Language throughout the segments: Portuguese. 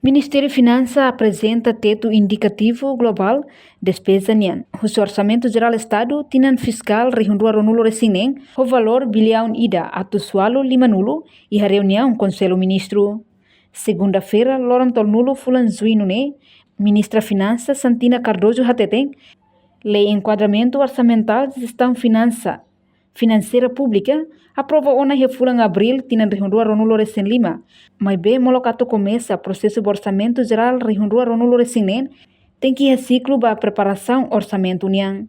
Ministério Finanças apresenta teto indicativo global despesa nian. O Orçamento Geral Estado tinan fiscal rehundua ronulo resinen o valor bilhão ida atusualo 5 nulo e a reunião Conselho Ministro. Segunda-feira, loron tol nulo fulan zuino ne, Ministra Finanças Santina Cardoso hateten, Lei Enquadramento Orçamental de Gestão Financeira Pública aprova ona refulan abril tinan rehundua ronulo resen lima, mas be molocato começa processo do orçamento geral rehundua ronulo resinen tem que reciclo ba preparação orçamento união.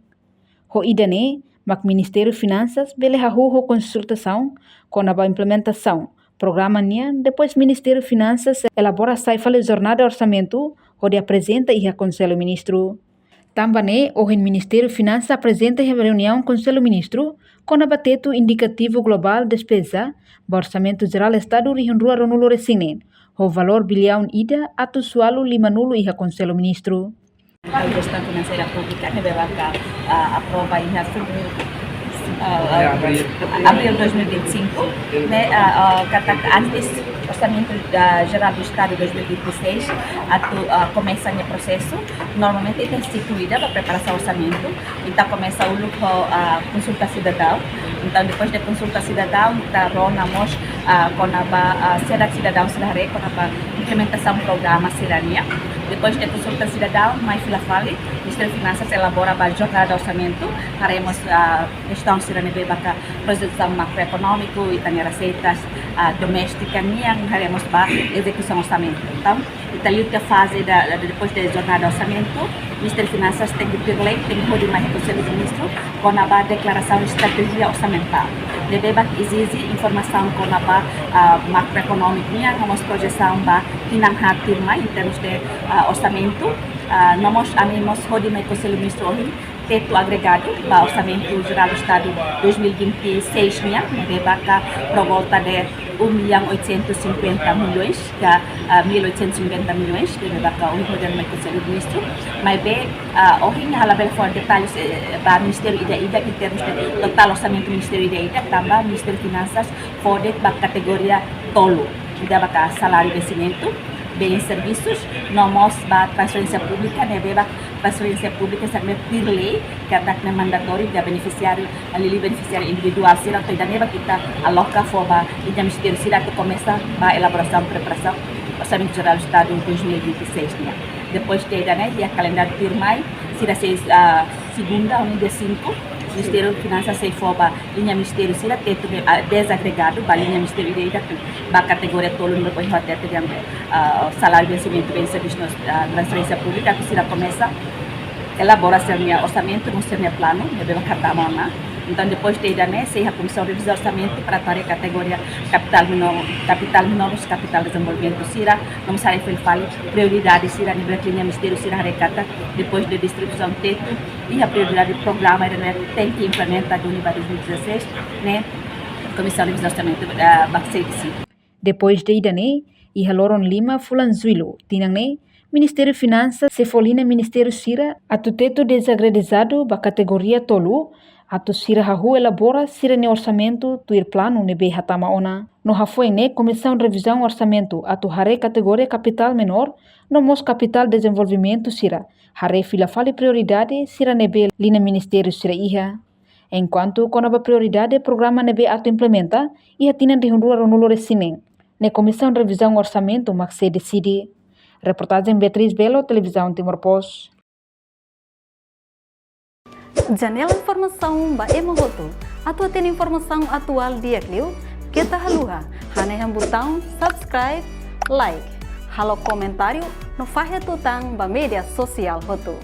Ho idane, mak Ministério Finanças bele hahu ho consultação com a implementação programa nian depois Ministério Finanças elabora saifale jornada orçamento onde apresenta e a Conselho Ministro. Também o Ministério Finanças apresenta a reunião Conselho Ministro com a teto indicativo global despesa do Orçamento Geral Estado rehundua ronulo resinen, o valor bilhão ida atusualo 5 nulo e a Conselho Ministro. A gestão financeira pública aprova em abril 2025, né, antes orçamento geral do Estado 2026 começa o processo. Normalmente tem instituída para preparação do orçamento, então começa a consulta cidadã. Então depois da consulta cidadã, nós com a sociedade cidadã com a implementação do programa Cidadania. Depois da consulta cidadã, mais filafale, o Ministério das Finanças elabora a jornada de orçamento. Faremos a questão cidadania para projeção macroeconômica e também receitas domésticas, faremos para execução do orçamento. Então, a fase depois da jornada de orçamento, o Ministério das Finanças tem que ter lei, tem que poder mais Conselho de Ministros com a declaração de estratégia orçamental. Deve exige informação com a macroeconômica, vamos projeção para finançar mais em termos de orçamento. Nós animamos o Conselho de Ministros teto agregado para o Orçamento Geral do Estado 2026 por volta de 1.850 milhões, que 1.850 milhões, que vai para o Conselho de Ministros. Mas bem, hoje ela vai falar detalhes para o Ministério Ida em termos de total orçamento do Ministério Ida, também o Ministério das Finanças pode para a categoria tolo, que dá para salário e vencimento, bens e serviços, nós para transferência pública, transferência pública serve por lei, que é mandatório de beneficiário, beneficiário individual, se não tem nada kita aloca para o Ministério que começa a elaboração e preparação do Orçamento Geral do Estado 2026. Depois de dia calendário de maio, será segunda, dia 5, o Ministério das Finanças se for para a linha Ministério, será teto desagregado para a linha Ministério para a categoria tolo, depois vai ter salário de vencimento bem serviço na transferência pública, que será começa a elaborar seu orçamento, não seu plano, deve cartar a Então, depois de se a Comissão de Revisão do Orçamento para a categoria capital menores, capital desenvolvimento, será, vamos sair fale prioridade, será nível de linha Ministério, será recata, depois de distribuição teto, e a prioridade do programa tem que implementar do nível 2016, né, Comissão de Revisão do Orçamento vai ser decidido. Depois de idane, e Haloron Lima Fulanzuilo, tinangne, Ministério Finanças se folina Ministério Sira, atu teto desagredizado ba categoria tolu, atu sira hahu elabora sira ne orçamento tuir plano nebe hatama ona. No hafoi ne Comissão de Revisão Orçamento atu hare categoria capital menor, no mos capital desenvolvimento sira, hare filafale prioridade sira nebe lina Ministério sira iha. Enquanto com a prioridade programa nebe atu implementa, iha tinan rehundua ronulo resinen. Ne Comissão de Revisão Orçamento mak se decide. Reportagem Beatriz Belo, Televisão Timor Post. Janela informação ba emohoto. Atua tem informação atual dia kliu. Kita haluha. Hane botão subscribe, like. Halo comentário no fahe tutang ba media sosial hoto.